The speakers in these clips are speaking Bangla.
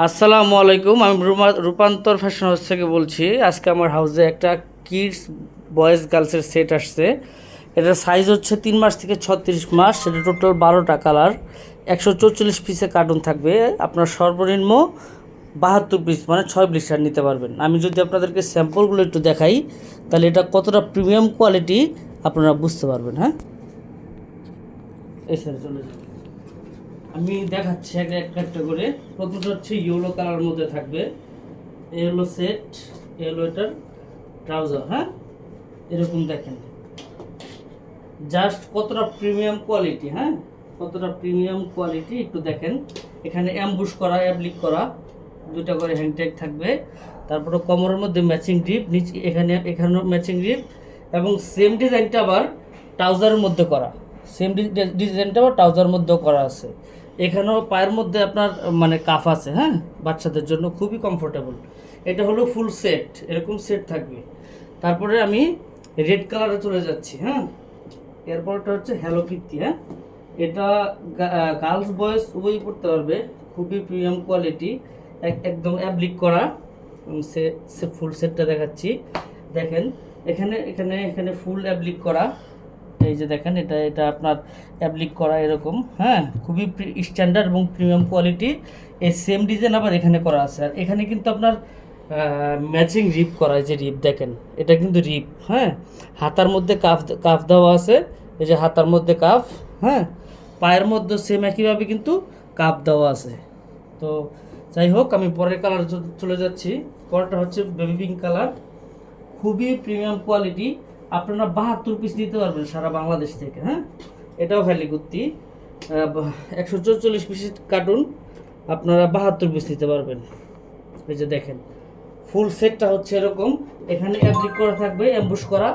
আসসালামু আলাইকুম। আমি রূপান্তর ফ্যাশন হাউস থেকে বলছি। আজকে আমার হাউসে একটা কিডস বয়েজ গার্লসের সেট আসছে। এটার সাইজ হচ্ছে 3 মাস থেকে 36 মাস। এটা টোটাল 12টা কালার, 144 পিসে কার্টুন থাকবে। আপনার সর্বনিম্ন 72 পিস মানে 6 ব্লিস্টার নিতে পারবেন। আমি যদি আপনাদেরকে স্যাম্পলগুলো একটু দেখাই, তাহলে এটা কতটা প্রিমিয়াম কোয়ালিটি আপনারা বুঝতে পারবেন। হ্যাঁ, এই স্যার চলে যান। আমি দেখাচ্ছি একটা একটা করে। প্রথমটা হচ্ছে ইয়েলো কালার মধ্যে থাকবে। ইয়েলো সেট, ইয়েলো এটার ট্রাউজার। হ্যাঁ, এরকম দেখেন জাস্ট কতটা প্রিমিয়াম কোয়ালিটি। হ্যাঁ, কতটা প্রিমিয়াম কোয়ালিটি একটু দেখেন। এখানে অ্যাম্বুশ করা, অ্যাপ্লিক করা, দুটা করে হ্যান্ডট্যাগ থাকবে। তারপরে কোমরের মধ্যে ম্যাচিং গ্রিপ, নিচে এখানেও ম্যাচিং গ্রিপ, এবং সেম ডিজাইনটা আবার ট্রাউজারের মধ্যে করা। সেম ডিজাইনটা আবার ট্রাউজারের মধ্যেও করা আছে। এখানেও পায়ের মধ্যে আপনার মানে কাফ আছে। হ্যাঁ, বাচ্চাদের জন্য খুবই কমফোর্টেবল। এটা হলো ফুল সেট, এরকম সেট থাকবে। তারপরে আমি রেড কালারে চলে যাচ্ছি। হ্যাঁ, এরপরটা হচ্ছে হ্যালো কিটি। হ্যাঁ, এটা গার্লস বয়েজ উভয়ই পড়তে পারবে। খুবই প্রিমিয়াম কোয়ালিটি, একদম অ্যাপ্লিক করা। সে ফুল সেটটা দেখাচ্ছি। দেখেন এখানে এখানে এখানে ফুল অ্যাপ্লিক করা। এই যে দেখেন, এটা এটা আপনার অ্যাপ্লিক করা এরকম। হ্যাঁ, খুবই স্ট্যান্ডার্ড এবং প্রিমিয়াম কোয়ালিটি। এই সেম ডিজাইন আবার এখানে করা আছে। আর এখানে কিন্তু আপনার ম্যাচিং রিপ করা, যে রিপ দেখেন, এটা কিন্তু রিপ। হ্যাঁ, হাতার মধ্যে কাফ কাফ দেওয়া আছে। এই যে হাতার মধ্যে কাফ। হ্যাঁ, পায়ের মধ্যে সেম একইভাবে কিন্তু কাপ দেওয়া আছে। তো যাই হোক, আমি পরের কালার চলে যাচ্ছি। পরেরটা হচ্ছে বেবি পিঙ্ক কালার। খুবই প্রিমিয়াম কোয়ালিটি। আপনারা 72 পিস নিতে পারবেন সারা বাংলাদেশ থেকে। হ্যাঁ, এটাও খালি কুর্তি, 144 পিসের কার্টুন, আপনারা 72 পিস নিতে পারবেন। এই যে দেখেন, ফুল সেটটা হচ্ছে এরকম। এখানে অ্যাপ্লিক করা থাকবে, অ্যাম্বুশ করা।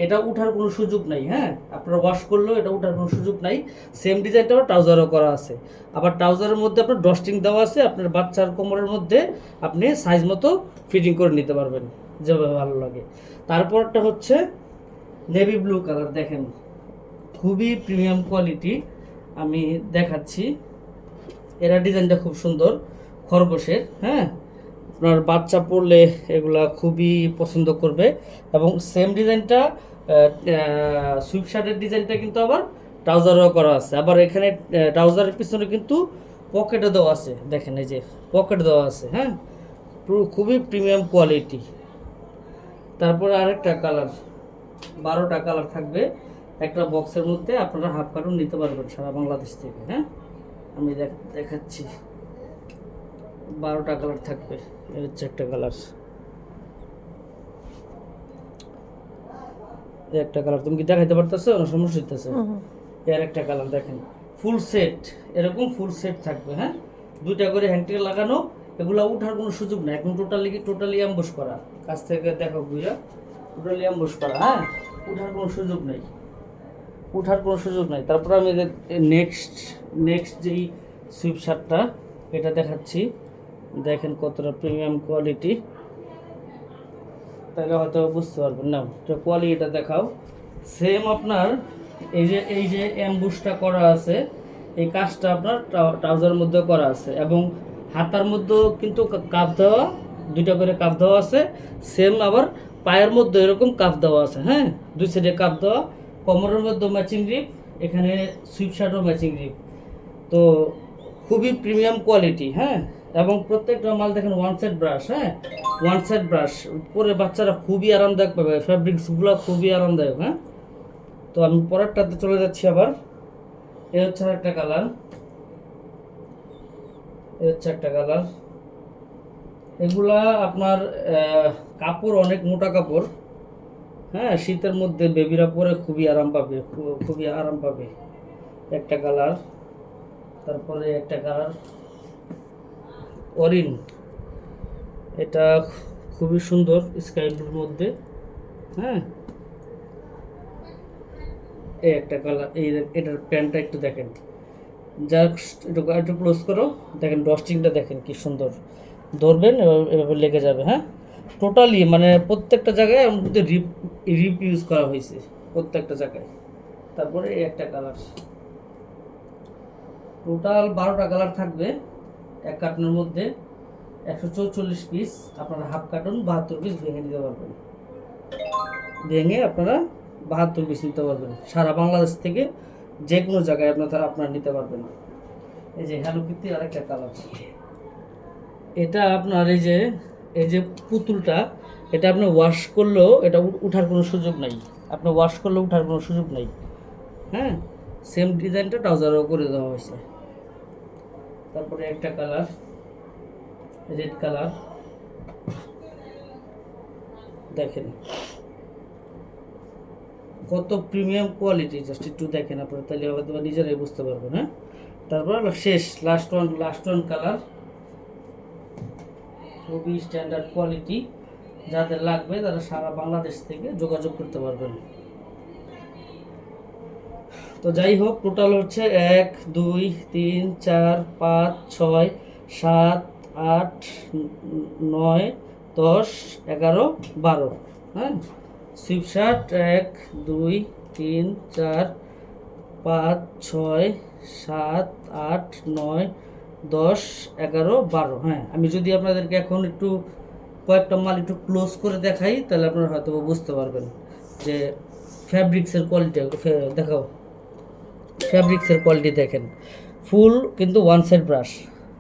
এটা উঠার কোনো সুযোগ নাই। হ্যাঁ, আপনারা ওয়াশ করলেও এটা উঠার কোনো সুযোগ নাই। সেম ডিজাইনটা আবার ট্রাউজারও করা আছে। আবার ট্রাউজারের মধ্যে আপনার ডস্টিং দেওয়া আছে। আপনার বাচ্চার কোমরের মধ্যে আপনি সাইজ মতো ফিটিং করে নিতে পারবেন, যেভাবে ভালো লাগে। তারপরটা হচ্ছে নেভি ব্লু কালার। দেখেন, খুবই প্রিমিয়াম কোয়ালিটি। আমি দেখাচ্ছি। এরা ডিজাইনটা খুব সুন্দর, খরগোশের। হ্যাঁ, আপনার বাচ্চা পড়লে এগুলা খুবই পছন্দ করবে। এবং সেম ডিজাইনটা সুইপ শার্টের ডিজাইনটা কিন্তু আবার ট্রাউজারও করা আছে। আবার এখানে ট্রাউজারের পিছনে কিন্তু পকেটও দেওয়া আছে। দেখেন, এই যে পকেট দেওয়া আছে। হ্যাঁ, খুবই প্রিমিয়াম কোয়ালিটি। তারপরে আরেকটা কালার, 12টা কালার থাকবে একটা বক্সের মধ্যে। আপনারা হাফ কার্টুন নিতে পারবেন সারা বাংলাদেশ থেকে। হ্যাঁ, আমি দেখাচ্ছি। 12টা কালার থাকবে। এই হচ্ছে একটা কালার, এই একটা কালার। তুমি কি দেখাইতে পারতেছো না? সমস্যা হইতেছে। এর একটা কালার দেখেন, ফুল সেট, এরকম ফুল সেট থাকবে। হ্যাঁ, দুইটা করে হ্যান্ডটেল লাগানো। এগুলো উঠার কোনো সুযোগ নাই, একদম টোটালি অ্যাম্বুশ করা। কাছ থেকে দেখো বুঝা, টোটালি অ্যাম্বুশ করা। হ্যাঁ, উঠার কোনো সুযোগ নাই, উঠার কোনো সুযোগ নাই। তারপর আমি নেক্সট নেক্সট যেই সুইপ শার্টটা, এটা দেখাচ্ছি। দেখেন কতটা প্রিমিয়াম কোয়ালিটি, তাহলে হয়তো বুঝতে পারবেন। না, তো কোয়ালিটিটা দেখাও। সেম আপনার এই যে অ্যাম্বুশটা করা আছে, এই কাজটা আপনার ট্রাউজারের মধ্যে করা আছে। এবং হাতার মধ্যেও কিন্তু কাপ দেওয়া, দুইটা করে কাপ দেওয়া আছে। সেম আবার পায়ের মধ্যে এরকম কাপ দেওয়া আছে। হ্যাঁ, দুই সাইডে কাপ দেওয়া। কোমরের মধ্যে ম্যাচিং গ্রিপ, এখানে সুইপ শার্টও ম্যাচিং গ্রিপ। তো খুবই প্রিমিয়াম কোয়ালিটি। হ্যাঁ, এবং প্রত্যেকটা মাল দেখেন ওয়ান সেট ব্রাশ। হ্যাঁ, ওয়ান সেট ব্রাশ পরে বাচ্চারা খুবই আরামদায়ক পাবে। ফ্যাব্রিক্সগুলো খুবই আরামদায়ক। হ্যাঁ, তো আমি পরেরটাতে চলে যাচ্ছি আবার। এ হচ্ছে একটা কালার, এ হচ্ছে একটা কালার। এগুলা আপনার কাপড় অনেক মোটা কাপড়। হ্যাঁ, শীতের মধ্যে বেবিরা পরে খুবই আরাম পাবে, খুবই আরাম পাবে। একটা কালার। তারপরে একটা কালার অরিন, এটা খুবই সুন্দর, স্কাই ব্লুর মধ্যে। হ্যাঁ, এই একটা কালার। এই এটার প্যান্টটা একটু দেখেন, জাস্ট একটু ক্লোজ করো। দেখেন ডস্টিংটা দেখেন কি সুন্দর, ধরবেন এভাবে লেগে যাবে। হ্যাঁ, টোটালি মানে প্রত্যেকটা জায়গায় আমার মধ্যে রিপ রিপ ইউজ করা হয়েছে প্রত্যেকটা জায়গায়। তারপরে এই একটা কালার, টোটাল 12টা কালার থাকবে এক কার্টনের মধ্যে। 144 পিস আপনারা হাফ কার্টন 72 পিস ভেঙে নিতে পারবেন। ভেঙে আপনারা 72 পিস নিতে পারবেন, সারা বাংলাদেশ থেকে যে কোনো জায়গায় আপনারা নিতে পারবেন। এই যে হ্যালো কিটি আরেকটা কালার, এটা আপনার এই যে পুতুলটা, এটা আপনি ওয়াশ করলেও এটা উঠার কোনো সুযোগ নাই, আপনি ওয়াশ করলেও উঠার কোনো সুযোগ নাই। হ্যাঁ, সেম ডিজাইনটা ট্রাউজারও করে দেওয়া হয়েছে। তারপরে একটা কালার রেড কালার, দেখেন কত প্রিমিয়াম কোয়ালিটি, জাস্ট একটু দেখেন আপনারা, তাহলে হয়তো নিজেরাই বুঝতে পারবেন। হ্যাঁ, তারপর শেষ লাস্ট ওয়ান কালার, খুবই স্ট্যান্ডার্ড কোয়ালিটি, যাদের লাগবে তারা সারা বাংলাদেশ থেকে যোগাযোগ করতে পারবেন। তো যাই হোক, টোটাল হচ্ছে 1 2 3 4 5 6 7 8 9 10 11 12। হ্যাঁ, সুইপ শার্ট 1 2 3 4 5 6 7 8 9 10 11 12। হ্যাঁ, আমি যদি আপনাদেরকে এখন একটু কয়েকটা মাল একটু ক্লোজ করে দেখাই, তাহলে আপনারা হয়তো বুঝতে পারবেন যে ফ্যাব্রিক্সের কোয়ালিটি। দেখাও, ফ্যাব্রিক্সের কোয়ালিটি দেখেন, ফুল কিন্তু ওয়ান সাইড ব্রাশ।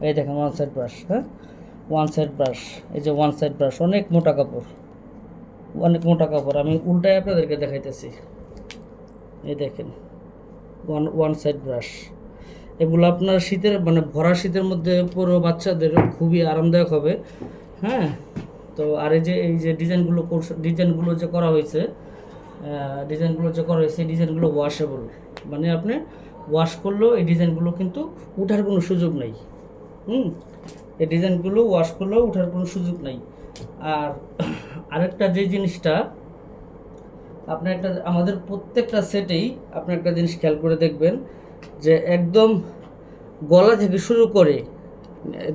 এই দেখেন ওয়ান সাইড ব্রাশ। হ্যাঁ, ওয়ান সাইড ব্রাশ, এই যে ওয়ান সাইড ব্রাশ, অনেক মোটা কাপড়, অনেক মোটা কাপড়। আমি উল্টায় আপনাদেরকে দেখাইতেছি, এই দেখেন ওয়ান সাইড ব্রাশ। এগুলো আপনার শীতের মানে ভরা শীতের মধ্যে পুরো বাচ্চাদের খুবই আরামদায়ক হবে। হ্যাঁ, তো আর এই যে ডিজাইনগুলো যে করা হয়েছে, ডিজাইনগুলো ওয়াশেবল, মানে আপনি ওয়াশ করলেও এই ডিজাইনগুলো কিন্তু উঠার কোনো সুযোগ নেই। এই ডিজাইনগুলো ওয়াশ করলেও উঠার কোনো সুযোগ নেই। আর আরেকটা যে জিনিসটা আপনি আমাদের প্রত্যেকটা সেটেই আপনি একটা জিনিস খেয়াল করে দেখবেন, যে একদম গলা থেকে শুরু করে,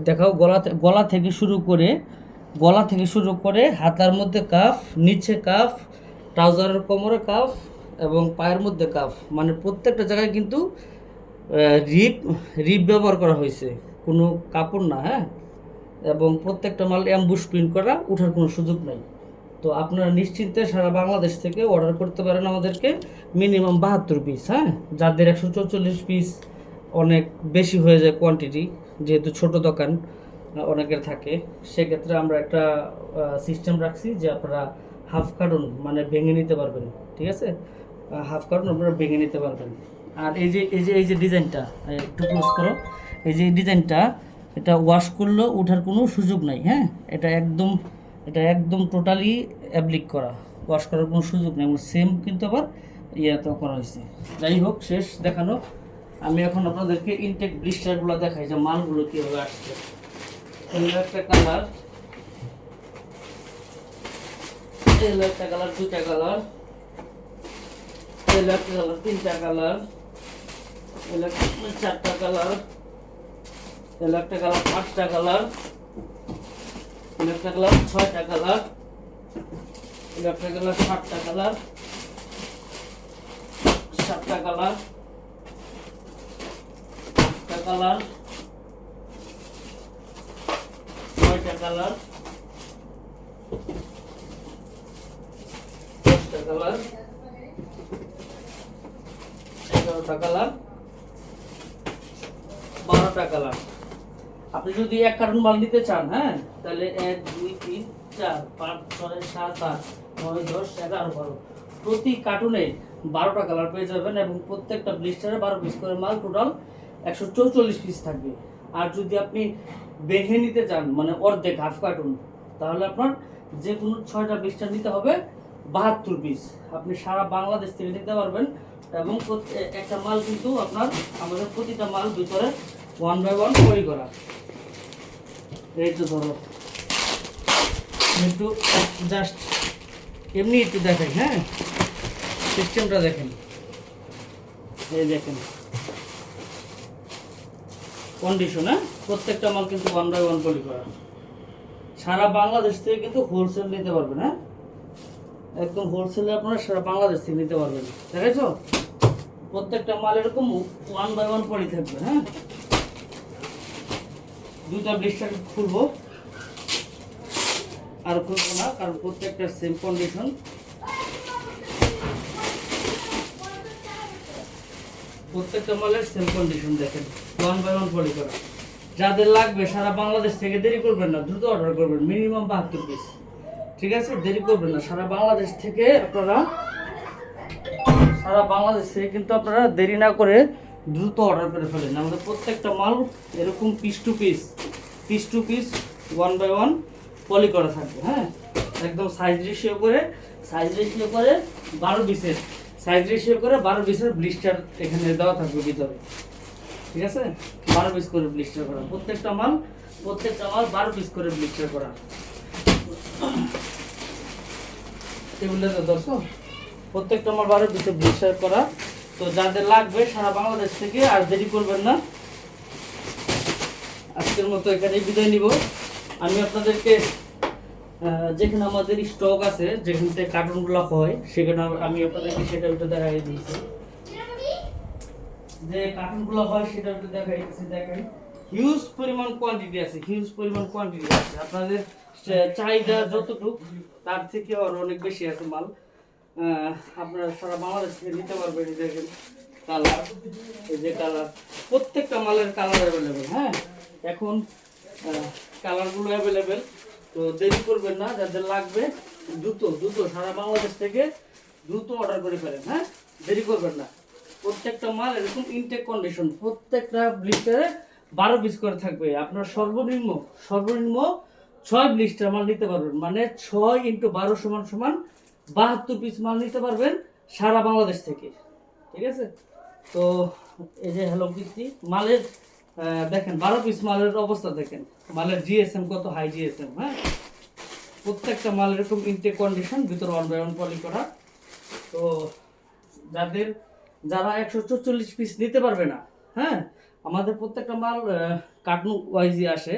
দেখাও, গলা থেকে শুরু করে হাতার মধ্যে কাফ, নিচে কাফ, ট্রাউজারের কোমরে কাফ এবং পায়ের মধ্যে কাফ, মানে প্রত্যেকটা জায়গায় কিন্তু রিপ ব্যবহার করা হয়েছে, কোনো কাপড় না। হ্যাঁ, এবং প্রত্যেকটা মাল অ্যাম্বুশ প্রিন্ট করা, উঠার কোনো সুযোগ নাই। তো আপনারা নিশ্চিন্তে সারা বাংলাদেশ থেকে অর্ডার করতে পারেন আমাদেরকে, মিনিমাম 72 পিস। হ্যাঁ, যাদের 144 পিস অনেক বেশি হয়ে যায় কোয়ান্টিটি, যেহেতু ছোট দোকান অনেকের থাকে, সেক্ষেত্রে আমরা একটা সিস্টেম রাখছি যে আপনারা হাফ কার্টন মানে ভেঙে নিতে পারবেন। ঠিক আছে, হাফ কার্টন আপনারা ভেঙে নিতে পারবেন। আর এই যে ডিজাইনটা একটু ক্লোজ করো, এই যে ডিজাইনটা, এটা ওয়াশ করলেও ওঠার কোনো সুযোগ নাই। হ্যাঁ, এটা একদম টোটালি অ্যাপ্লিক করা, ওয়াশ করার কোনো সুযোগ নেই। সেম কিন্তু আবার তো করা হয়েছে। যাই হোক, শেষ দেখানো, আমি এখন আপনাদেরকে ইনটেক ব্লিস্টারগুলো দেখাই যে মালগুলো কীভাবে আসছে। একটা কালার, একটা কালার, দুটা কালার, একটা কালার, তিনটা কালার, চারটা কালার, একটা কালার, পাঁচটা কালার, একটা কালার, ছয়টা কালার, একটা কালার, সাতটা কালার, সাতটা কালার, আটটা কালার, ছয়টা কালার, 10টা কালার, 11টা কালার, 12টা কালার। আপনি যদি এক কার্টন মাল নিতে চান, হ্যাঁ, তাহলে 1 2 3 4 5 6 7 8 9 10 11 12 প্রতি কার্টুনে 12টা কালার পেয়ে যাবেন, এবং প্রত্যেকটা ব্লিস্টারে 12 পিস করে মাল, টোটাল 144 পিস থাকবে। আর যদি আপনি ভেঙে নিতে চান, মানে অর্ধেক হাফ কার্টুন, তাহলে আপনার যে কোনো 6টা ব্লিস্টার নিতে হবে, 72 পিস। আপনি সারা বাংলাদেশ থেকে নিতে পারবেন, এবং একটা মাল কিন্তু আপনার, আমাদের প্রতিটা মাল ভিতরে 1 বাই 1 তৈরি করা। এই তো ধরো, একটু জাস্ট এমনি একটু দেখেন। হ্যাঁ, সিস্টেমটা দেখেন, এই দেখেন কন্ডিশন। হ্যাঁ, প্রত্যেকটা মাল কিন্তু 1 বাই 1 তৈরি করা। সারা বাংলাদেশ থেকে কিন্তু হোলসেল নিতে পারবেন। হ্যাঁ, একদম হোলসেলে আপনারা সারা বাংলাদেশ থেকে নিতে পারবেন। দেখেছো, প্রত্যেকটা মাল এরকম 1 বাই 1 পলি থাকবে। হ্যাঁ, দুটা ব্লিস্টার খুলবো, আর করবো না, কারণ প্রত্যেকটা সেম কন্ডিশন। প্রত্যেকটা মালের সেম কন্ডিশন দেখেন, 1 বাই 1 পলি করা। যাদের লাগবে সারা বাংলাদেশ থেকে দেরি করবেন না, দ্রুত অর্ডার করবেন, মিনিমাম 72 পিস। ঠিক আছে, দেরি করবেন না, সারা বাংলাদেশ থেকে আপনারা, সারা বাংলাদেশ থেকে কিন্তু আপনারা দেরি না করে দ্রুত অর্ডার করে ফেলেন। আমাদের প্রত্যেকটা মাল এরকম পিস টু পিস 1 বাই 1 পলি করা থাকবে। হ্যাঁ, একদম সাইজ রেশিও করে 12 পিসের ব্লিস্টার এখানে দেওয়া থাকবে ভিতরে। ঠিক আছে, 12 পিস করে ব্লিস্টার করা, প্রত্যেকটা মাল 12 পিস করে ব্লিস্টার করা। টেবিলে তো দর্শক প্রত্যেকটা মাল 12 পিসে ব্লিস্টার করা। তো যাদের লাগবে সারা বাংলাদেশ থেকে আর দেরি করবেন না। আজকের মতো এখানেই বিদায় নিব। আমি আপনাদেরকে যেখানে আমাদের স্টক আছে, যেখান থেকে কার্টুনগুলো হয়, সেখানে আমি আপনাদেরকে সেটা একটু দেখাই দিয়েছি। যে কার্টুনগুলো হয় সেটা একটু দেখাই দিয়েছি। দেখেন, হিউজ পরিমাণ কোয়ান্টিটি আছে। আপনাদের চাহিদা যতটুকু তার থেকে আরো অনেক বেশি আছে মাল। আপনারা সারা বাংলাদেশ থেকে নিতে পারবেন। দেখেন কালার, এই যে কালার, প্রত্যেকটা মালের কালার অ্যাভেলেবেল। হ্যাঁ, এখন কালারগুলো অ্যাভেলেবেল। তো দেরি করবেন না, যাদের লাগবে দ্রুত সারা বাংলাদেশ থেকে দ্রুত অর্ডার করে ফেলেন। হ্যাঁ, দেরি করবেন না। প্রত্যেকটা মাল এরকম ইনটেক কন্ডিশন, প্রত্যেকটা ব্লিস্টারে 12 পিস করে থাকবে। আপনার সর্বনিম্ন 6 ব্লিস্টার মাল নিতে পারবেন, মানে 6 × 12 = 72 পিস মাল নিতে পারবেন সারা বাংলাদেশ থেকে। ঠিক আছে, তো এই যে হ্যালো কিটি মালের দেখেন 12 পিস মালের অবস্থা দেখেন, মালের জিএসএম কত হাই জিএসএম। হ্যাঁ, প্রত্যেকটা মাল এরকম ইনটেক কন্ডিশন, ভিতরে 1 বাই 1 পলি করা। তো যারা 144 পিস নিতে পারবে না, হ্যাঁ, আমাদের প্রত্যেকটা মাল কার্টুন ওয়াইজই আসে।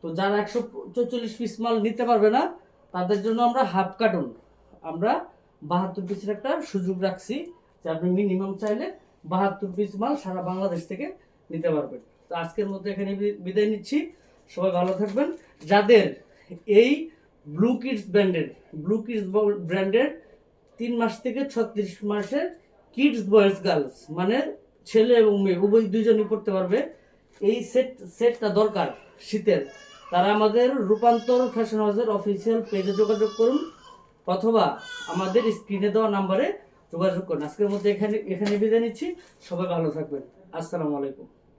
তো যারা 144 পিস মাল নিতে পারবে না, তাদের জন্য আমরা হাফ কার্টুন, আমরা 72 পিসের একটা সুযোগ রাখছি, যে আপনি মিনিমাম চাইলে 72 পিস মাল সারা বাংলাদেশ থেকে নিতে পারবেন। তো আজকের মতো এখানে বিদায় নিচ্ছি। সবাই ভালো থাকবেন। যাদের এই ব্লু কিডস ব্র্যান্ডের 3 মাস থেকে 36 মাসের কিডস বয়েজ গার্লস, মানে ছেলে এবং মেয়ে উভয় দুইজনই পড়তে পারবে, এই সেটটা দরকার শীতের, তারা আমাদের রূপান্তর ফ্যাশন হাউসের অফিসিয়াল পেজে যোগাযোগ করুন, অথবা আমাদের স্ক্রিনে দেওয়া নাম্বারে যোগাযোগ করুন। আজকের মধ্যে এখানে বিদায় নিচ্ছি। সবাই ভালো থাকবেন। আসসালামু আলাইকুম।